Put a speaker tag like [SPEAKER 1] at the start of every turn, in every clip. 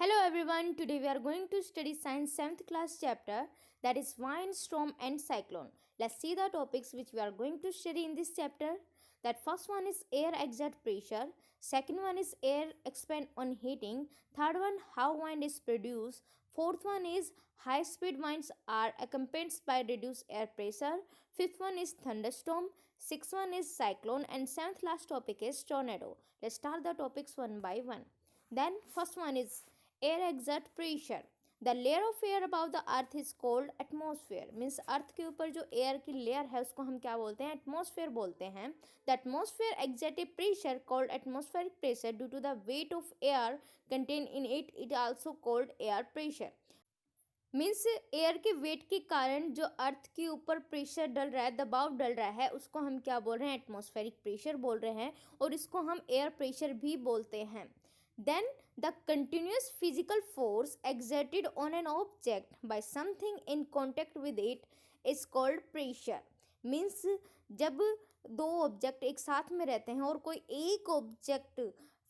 [SPEAKER 1] Hello everyone, today we are going to study science 7th class chapter, that is wind, storm and cyclone. Let's see the topics which we are going to study in this chapter. That first one is air exert pressure, second one is air expand on heating, third one how wind is produced, fourth one is high speed winds are accompanied by reduced air pressure, fifth one is thunderstorm, sixth one is cyclone and seventh last topic is tornado. Let's start the topics one by one. Then first one is air exert pressure. The layer of air about the earth is called atmosphere. Means earth के ऊपर जो air की layer है उसको हम क्या बोलते हैं? एटमॉस्फेयर बोलते हैं. The atmosphere exert a pressure called atmospheric pressure due to the weight of air contain in it. It also called air pressure. Means air के वेट के कारण जो अर्थ के ऊपर प्रेशर डल रहा है, दबाव डल रहा है, उसको हम क्या बोल रहे हैं? एटमॉस्फेरिक प्रेशर बोल रहे हैं और इसको हम एयर प्रेशर भी बोलते हैं. Then the continuous physical force exerted on an object by something in contact with it is called pressure. Means जब दो ऑब्जेक्ट एक साथ में रहते हैं और कोई एक ऑब्जेक्ट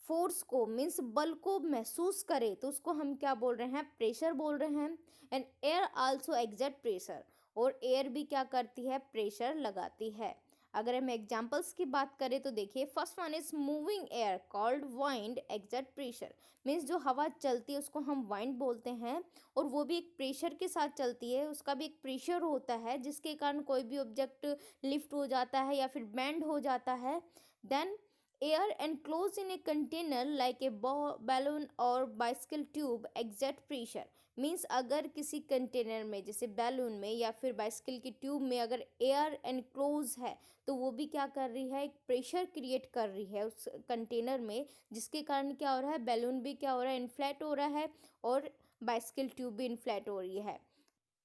[SPEAKER 1] फोर्स को मीन्स बल को महसूस करे तो उसको हम क्या बोल रहे हैं? प्रेशर बोल रहे हैं. And air also exert pressure. और एयर भी क्या करती है? प्रेशर लगाती है. अगर हम एग्जाम्पल्स की बात करें तो देखिए, first one is moving air called wind exert pressure. Means जो हवा चलती है उसको हम वाइंड बोलते हैं और वो भी एक प्रेशर के साथ चलती है. उसका भी एक प्रेशर होता है जिसके कारण कोई भी ऑब्जेक्ट लिफ्ट हो जाता है या फिर बेंड हो जाता है. Then air enclose in a container like a balloon और bicycle tube exert pressure. Means अगर किसी कंटेनर में जैसे बैलून में या फिर बाइसिकल की ट्यूब में अगर एयर एनक्लोज है तो वो भी क्या कर रही है? एक प्रेशर क्रिएट कर रही है उस कंटेनर में, जिसके कारण क्या हो रहा है? बैलून भी क्या हो रहा है? इन्फ्लेट हो रहा है और बाइसिकल ट्यूब भी इन्फ्लेट हो रही है.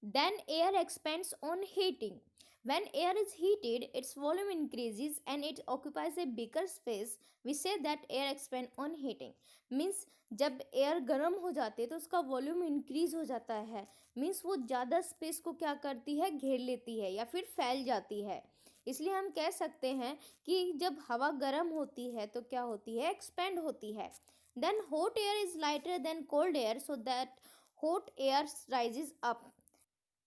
[SPEAKER 1] Then air expands on heating. When air is heated, its volume increases and it occupies a bigger space. We say that air expands on heating. Means जब एयर गर्म हो जाती है तो उसका वॉल्यूम इंक्रीज हो जाता है. मीन्स वो ज़्यादा स्पेस को क्या करती है? घेर लेती है या फिर फैल जाती है. इसलिए हम कह सकते हैं कि जब हवा गर्म होती है तो क्या होती है? एक्सपेंड होती है. Then hot air is lighter than cold air so that hot air rises up.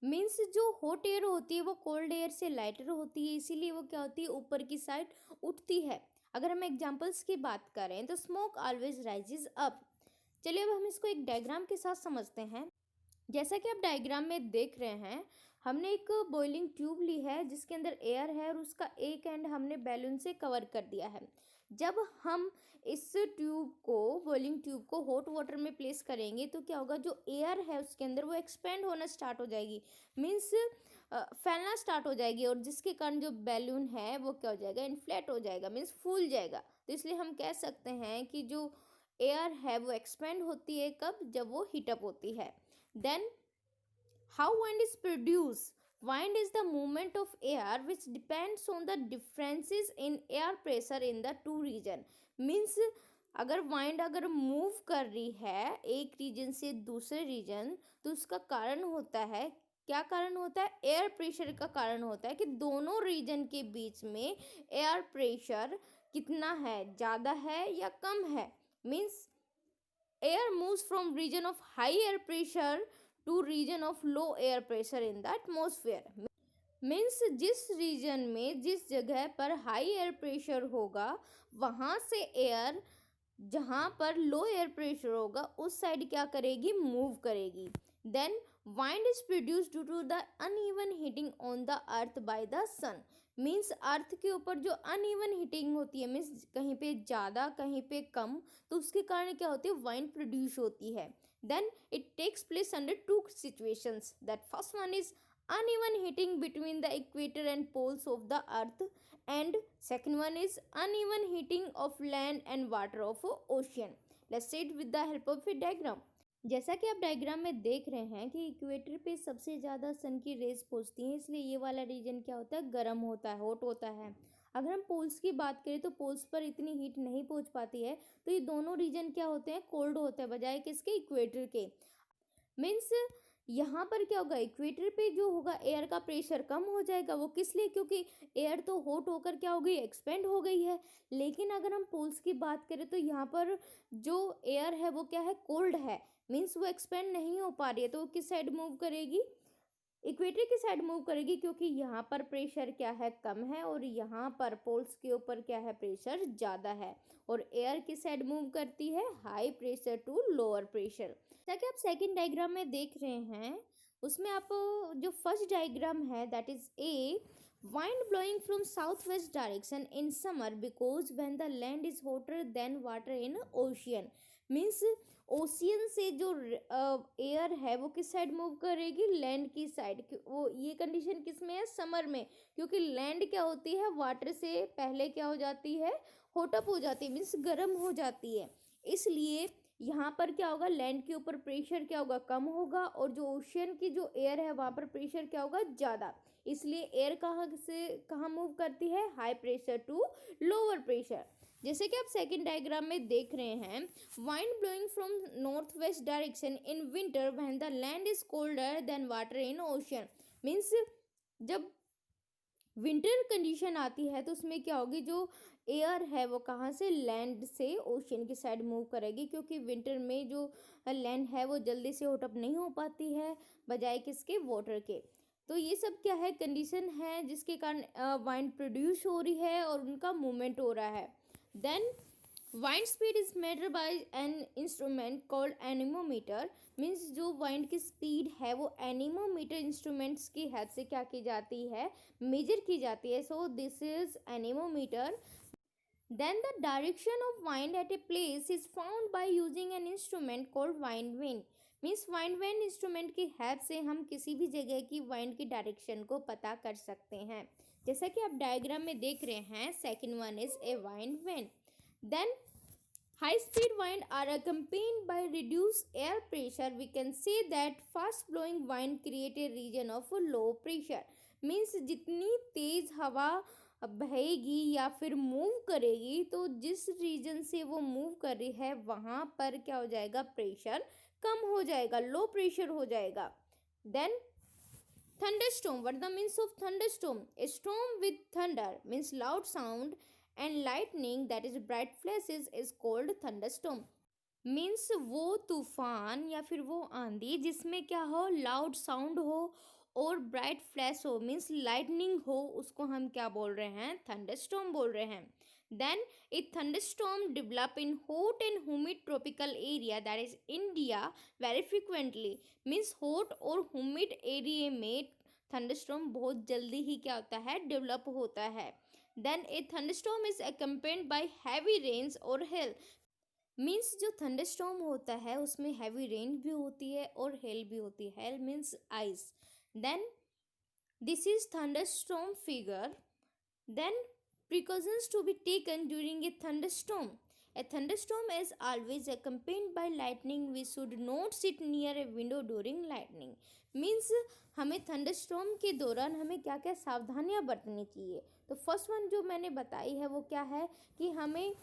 [SPEAKER 1] Means जो हॉट एयर होती है वो कोल्ड एयर से लाइटर होती है, इसीलिए वो क्या होती है? ऊपर की साइड उठती है. अगर हम एग्जांपल्स की बात करें तो स्मोक ऑलवेज राइजेज अप. चलिए अब हम इसको एक डायग्राम के साथ समझते हैं. जैसा कि आप डायग्राम में देख रहे हैं, हमने एक बॉइलिंग ट्यूब ली है जिसके अंदर एयर है और उसका एक एंड हमने बैलून से कवर कर दिया है. जब हम इस बॉइलिंग ट्यूब को हॉट वाटर में प्लेस करेंगे तो क्या होगा? जो एयर है उसके अंदर वो एक्सपेंड होना स्टार्ट हो जाएगी. मीन्स फैलना स्टार्ट हो जाएगी और जिसके कारण जो बैलून है वो क्या हो जाएगा? इन्फ्लेट हो जाएगा. मीन्स फूल जाएगा. तो इसलिए हम कह सकते हैं कि जो एयर है वो एक्सपेंड होती है कब? जब वो हीटअप होती है. Then how wind is produced. Wind is the movement of air which depends on the differences in air pressure in the two region. Means अगर वाइंड अगर मूव कर रही है एक रीजन से दूसरे रीजन तो उसका कारण होता है, क्या कारण होता है? एयर प्रेशर का कारण होता है कि दोनों रीजन के बीच में एयर प्रेशर कितना है? ज़्यादा है या कम है? Means air moves from region of high air pressure to region of low air pressure in the atmosphere. Means जिस रीजन में जिस जगह पर हाई एयर प्रेशर होगा वहाँ से एयर जहाँ पर लो एयर प्रेशर होगा उस साइड क्या करेगी? मूव करेगी. Then wind is produce due to the uneven heating on the earth by the sun. Means earth के ऊपर जो अनइवन हीटिंग होती है, मीन्स कहीं पे ज़्यादा कहीं पे कम, तो उसके कारण क्या होती है? वाइंड प्रोड्यूस होती है. Then it takes place under two situations. That first one is uneven heating between the equator and poles of the earth, and second one is uneven heating of land and water of ocean. Let's see it with the help of a diagram. जैसा कि आप diagram में देख रहे हैं कि equator पे सबसे ज़्यादा सन की रेज पहुंचती हैं, इसलिए ये वाला रीजन क्या होता है? गर्म होता है, हॉट होता है. अगर हम पोल्स की बात करें तो पोल्स पर इतनी हीट नहीं पहुंच पाती है, तो ये दोनों रीजन क्या होते हैं? कोल्ड होते हैं बजाय किसके? इक्वेटर के. मीन्स यहाँ पर क्या होगा, इक्वेटर पे जो होगा एयर का प्रेशर कम हो जाएगा। वो किस लिए, क्योंकि एयर तो हॉट होकर क्या हो गई, एक्सपेंड हो गई है। लेकिन अगर हम पोल्स की बात करें तो यहाँ पर जो एयर है वो क्या है, कोल्ड है, मीन्स वो एक्सपेंड नहीं हो पा रही है। तो वो किस साइड मूव करेगी, इक्वेटर की साइड मूव करेगी, क्योंकि यहाँ पर प्रेशर क्या है, कम है, और यहाँ पर पोल्स के ऊपर क्या है, प्रेशर ज़्यादा है। और एयर की साइड मूव करती है high pressure to lower pressure. ताकि आप सेकंड डायग्राम में देख रहे हैं, उसमें आप जो फर्स्ट डायग्राम है that is a wind blowing from southwest direction in summer because when the land is hotter than water in ocean, means ocean से जो एयर है वो किस साइड मूव करेगी, लैंड की साइड। वो ये कंडीशन किस में है, समर में, क्योंकि लैंड क्या होती है, वाटर से पहले क्या हो जाती है, हॉटअप हो जाती है, मीन्स गर्म हो जाती है। इसलिए यहाँ पर क्या होगा, लैंड के ऊपर प्रेशर क्या होगा, कम होगा, और जो ओशियन की जो एयर है वहाँ पर प्रेशर क्या होगा, ज़्यादा। इसलिए एयर कहाँ से कहाँ मूव करती है, high pressure to lower pressure. जैसे कि आप सेकंड डायग्राम में देख रहे हैं, wind blowing from north west direction in winter when the land is colder than water in ocean, means जब विंटर कंडीशन आती है तो उसमें क्या होगी, जो एयर है वो कहाँ से, लैंड से ओशन की साइड मूव करेगी, क्योंकि विंटर में जो लैंड है वो जल्दी से हॉट अप नहीं हो पाती है बजाय किसके, वाटर के। तो ये सब क्या है, कंडीशन है जिसके कारण वाइंड प्रोड्यूस हो रही है और उनका मूवमेंट हो रहा है। Then wind speed is measured by an instrument called anemometer, means जो वाइंड की स्पीड है वो एनीमोमीटर इंस्ट्रूमेंट्स की हेल्प से क्या की जाती है, मेजर की जाती है। So this is anemometer. Then the direction of wind at a place is found by using an instrument called wind vane, means wind vane instrument की हेल्प से हम किसी भी जगह की वाइंड की डायरेक्शन को पता कर सकते हैं। जैसा कि आप डायग्राम में देख रहे हैं, second one is A wind when. Then high-speed wind are accompanied by reduced air pressure. We can say that fast-blowing wind create a region of low pressure. Means जितनी तेज हवा बहेगी या फिर मूव करेगी तो जिस रीजन से वो मूव कर रही है वहाँ पर क्या हो जाएगा, प्रेशर कम हो जाएगा, लो प्रेशर हो जाएगा। Then thunderstorm, what the means of thunderstorm, a storm with thunder means loud sound and lightning, that is bright flashes, is called thunderstorm। Means वो तूफान या फिर वो आंधी जिसमें क्या हो, लाउड साउंड हो और ब्राइट फ्लैश हो, मीन्स लाइटनिंग हो, उसको हम क्या बोल रहे हैं, थंडरस्टॉर्म बोल रहे हैं। Then a thunderstorm develop in hot and humid tropical area that is India very frequently, means hot और ह्यूमिड एरिया में थंडरस्टॉर्म बहुत जल्दी ही क्या होता है, डेवलप होता है। Then a thunderstorm is accompanied by heavy rains और hail, मीन्स जो थंडरस्टॉर्म होता है उसमें हैवी रेन भी होती है और हेल भी होती है। Hail means ice. Then this is thunderstorm figure. Then precautions to be taken during a thunderstorm. A thunderstorm is always accompanied by lightning. We should not sit near a window during lightning. Means हमें thunderstorm के दौरान हमें क्या क्या सावधानियां बरतनी चाहिए। तो फर्स्ट वन जो मैंने बताई है वो क्या है कि हमें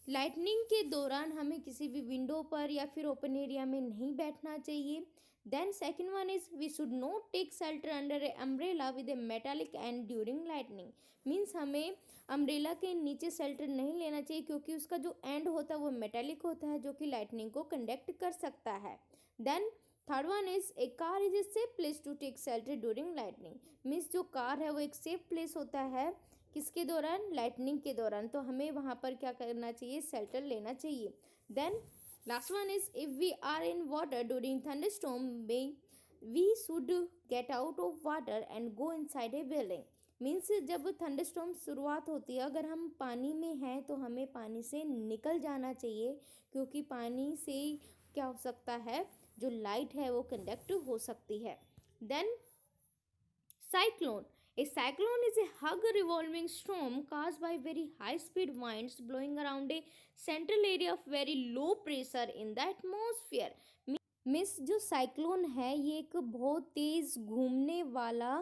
[SPEAKER 1] लाइटनिंग के दौरान हमें किसी भी विंडो पर या फिर ओपन एरिया में नहीं बैठना चाहिए। Then second one is we should not take shelter under a umbrella with a metallic end during lightning, means हमें अम्ब्रेला के नीचे शेल्टर नहीं लेना चाहिए क्योंकि उसका जो एंड होता है वो मेटालिक होता है जो कि लाइटनिंग को कंडक्ट कर सकता है। Then third one is a car is a safe place to take shelter during lightning, means जो कार है वो एक सेफ प्लेस होता है किसके दौरान, लाइटनिंग के दौरान, तो हमें वहाँ पर क्या करना चाहिए, शेल्टर लेना चाहिए। Then last one is if we are in water during thunderstorm we should get out of water and go inside a building, means जब थंडरस्टॉर्म शुरुआत होती है अगर हम पानी में हैं तो हमें पानी से निकल जाना चाहिए क्योंकि पानी से क्या हो सकता है, जो लाइट है वो कंडक्ट हो सकती है। Then cyclone, a cyclone is a hug revolving storm caused by very high speed winds blowing around a central area of very low pressure in the atmosphere। Miss जो साइक्लोन है ये एक बहुत तेज घूमने वाला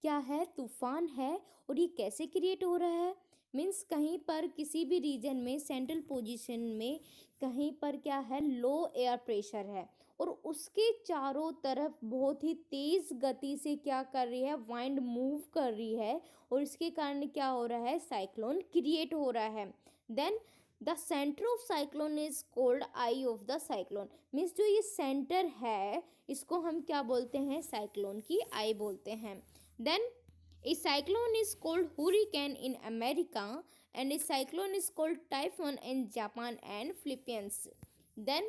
[SPEAKER 1] क्या है, तूफान है। और ये कैसे क्रिएट हो रहा है, मीन्स कहीं पर किसी भी रीजन में सेंट्रल पोजीशन में कहीं पर क्या है, लो एयर प्रेशर है और उसके चारों तरफ बहुत ही तेज गति से क्या कर रही है, वाइंड मूव कर रही है, और इसके कारण क्या हो रहा है, साइक्लोन क्रिएट हो रहा है। Then the centre of cyclone is called eye of the cyclone. Means जो ये सेंटर है इसको हम क्या बोलते हैं, साइक्लोन की आई बोलते हैं। Then a cyclone is called hurricane in America and a cyclone is called typhoon in Japan and Philippines. Then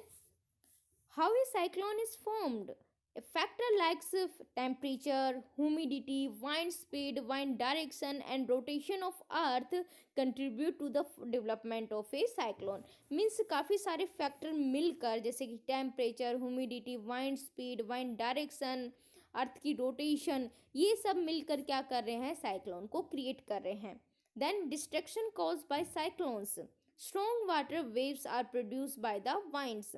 [SPEAKER 1] how a cyclone is formed? A factor like temperature, humidity, wind speed, wind direction and rotation of earth contribute to the development of a cyclone. Means काफ़ी सारे factor मिलकर, जैसे कि temperature, humidity, wind speed, wind direction, earth की rotation, ये सब मिलकर क्या कर रहे हैं, साइक्लोन को क्रिएट कर रहे हैं। Then destruction cause by cyclones, strong water waves are produce by the winds.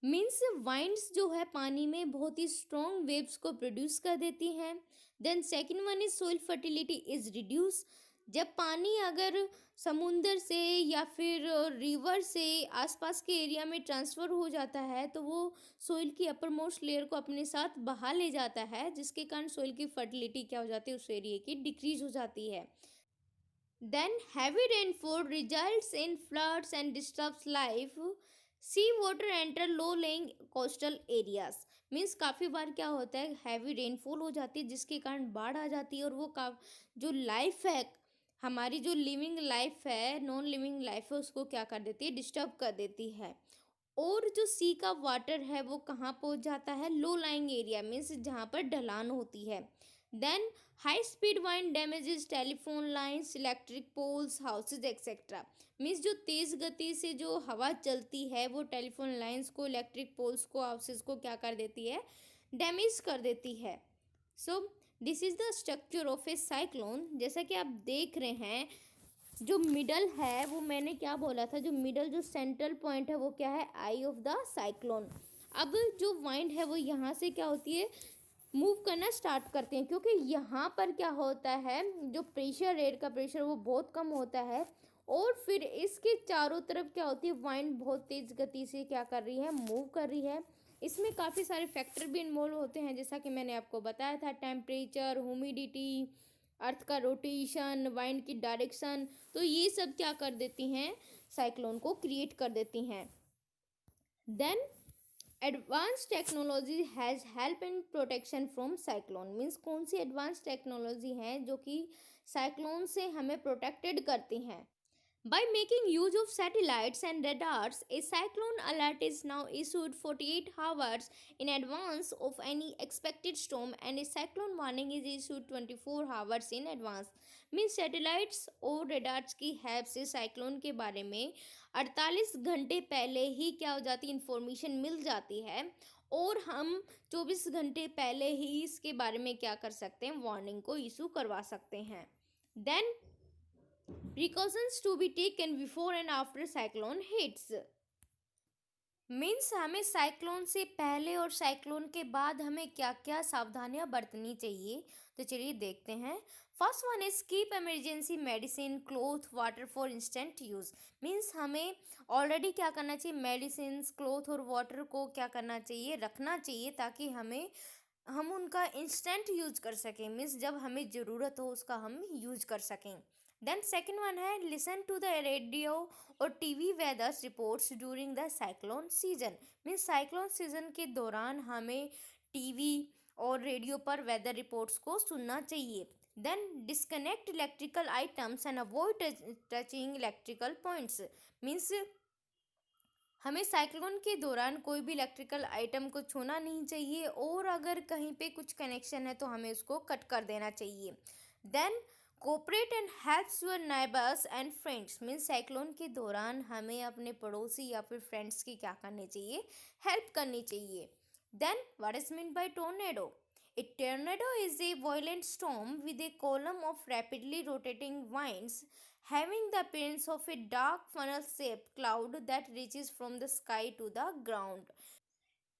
[SPEAKER 1] Means winds जो है पानी में बहुत ही स्ट्रॉन्ग वेव्स को प्रोड्यूस कर देती हैं। Then second one is soil fertility is reduce. जब पानी अगर समुंदर से या फिर रिवर से आसपास के एरिया में ट्रांसफ़र हो जाता है तो वो सोइल की अपर मोस्ट लेयर को अपने साथ बहा ले जाता है, जिसके कारण सोइल की फर्टिलिटी क्या हो जाती है, उस एरिया की डिक्रीज हो जाती है। Then heavy rainfall results in floods and disturbs life. Sea water enter low lying coastal areas. Means काफ़ी बार क्या होता है, हैवी रेनफॉल हो जाती है जिसके कारण बाढ़ आ जाती है, और वो जो लाइफ है, हमारी जो लिविंग लाइफ है, नॉन लिविंग लाइफ है, उसको क्या कर देती है, डिस्टर्ब कर देती है। और जो सी का वाटर है वो कहाँ पहुँच जाता है, लो लाइंग एरिया, मीन्स जहाँ पर ढलान होती है। Then high speed wind damages telephone lines, electric poles, houses etcetera. Means जो तेज़ गति से जो हवा चलती है वो टेलीफोन लाइन्स को, इलेक्ट्रिक पोल्स को, हाउसेज को क्या कर देती है, डैमेज कर देती है। So this is the structure of a cyclone. जैसा कि आप देख रहे हैं, जो मिडल है वो मैंने क्या बोला था, जो मिडल जो सेंट्रल पॉइंट है वो क्या है, आई ऑफ द साइक्लोन। अब जो वाइंड है वो यहाँ से क्या होती है, मूव करना स्टार्ट करते हैं, क्योंकि यहाँ पर क्या होता है, जो प्रेशर, एयर का प्रेशर वो बहुत कम होता है, और फिर इसके चारों तरफ क्या होती है, वाइंड बहुत तेज़ गति से क्या कर रही है, मूव कर रही है। इसमें काफ़ी सारे फैक्टर भी इन्वॉल्व होते हैं, जैसा कि मैंने आपको बताया था, टेम्परेचर, ह्यूमिडिटी, अर्थ का रोटेशन, वाइंड की डायरेक्शन, तो ये सब क्या कर देती हैं, साइक्लोन को क्रिएट कर देती हैं। Then advance technology has help in protection from cyclone. Means कौन सी एडवांस टेक्नोलॉजी है जो कि साइक्लोन से हमें प्रोटेक्टेड करती हैं। By making use of satellites and radars, a cyclone alert is now issued 48 hours in advance of any expected storm, and a cyclone warning is issued 24 hours in advance. Means satellites और radars की help से cyclone के बारे में 48 घंटे पहले ही क्या हो जाती, इंफॉर्मेशन मिल जाती है, और हम 24 घंटे पहले ही इसके बारे में क्या कर सकते हैं, वार्निंग को इशू करवा सकते हैं। Then precautions to be taken before and after cyclone hits. Means हमें साइक्लोन से पहले और साइक्लोन के बाद हमें क्या क्या सावधानियां बरतनी चाहिए, तो चलिए देखते हैं। First one is keep emergency medicine, cloth, water for instant use. Means हमें ऑलरेडी क्या करना चाहिए, मेडिसिन, क्लोथ और वाटर को क्या करना चाहिए, रखना चाहिए, ताकि हम उनका इंस्टेंट यूज कर सकें। मीन्स जब हमें ज़रूरत हो उसका हम यूज कर सकें। देन सेकेंड वन है लिसन टू द रेडियो और TV वेदर्स reports during the cyclone season. Means cyclone season के दौरान हमें टीवी और रेडियो पर वेदर रिपोर्ट्स को सुनना चाहिए। Then disconnect electrical items and avoid touching electrical points. Means हमें साइक्लोन के दौरान कोई भी इलेक्ट्रिकल आइटम को छूना नहीं चाहिए, और अगर कहीं पे कुछ कनेक्शन है तो हमें उसको कट कर देना चाहिए। Then cooperate and helps your neighbours and friends. Means cyclone के दौरान हमें अपने पड़ोसी या फिर फ्रेंड्स की क्या करनी चाहिए, हेल्प करनी चाहिए। Then what is mean by tornado? A tornado is a violent storm with a column of rapidly rotating winds having the appearance of a dark funnel-shaped cloud that reaches from the sky to the ground.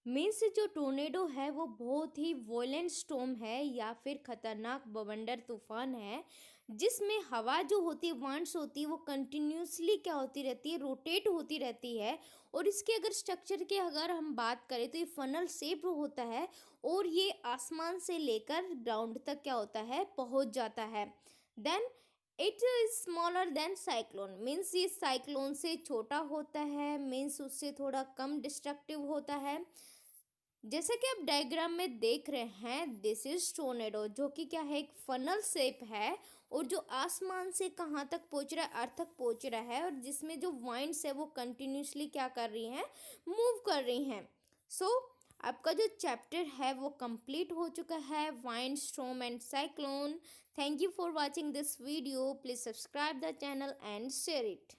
[SPEAKER 1] Means जो tornado है वो बहुत ही violent storm है या फिर खतरनाक बवंडर तूफान है, जिसमें हवा जो होती है, वांड्स होती है, वो कंटिन्यूसली क्या होती रहती है, रोटेट होती रहती है। और इसके अगर स्ट्रक्चर की अगर हम बात करें तो ये फनल शेप होता है और ये आसमान से लेकर ग्राउंड तक क्या होता है, पहुंच जाता है। Then it is smaller than cyclone, means ये साइक्लोन से छोटा होता है, मीन्स उससे थोड़ा कम डिस्ट्रक्टिव होता है। जैसे कि आप डायग्राम में देख रहे हैं, दिस इज टोर्नेडो, जो कि क्या है, एक फनल शेप है और जो आसमान से कहाँ तक पहुंच रहा है, अर्थ तक पहुंच रहा है, और जिसमें जो वाइंड्स है वो कंटिन्यूसली क्या कर रही हैं, मूव कर रही हैं। सो आपका जो चैप्टर है वो कंप्लीट हो चुका है, wind, storm and cyclone. Thank you for watching this video, please subscribe the channel and share it.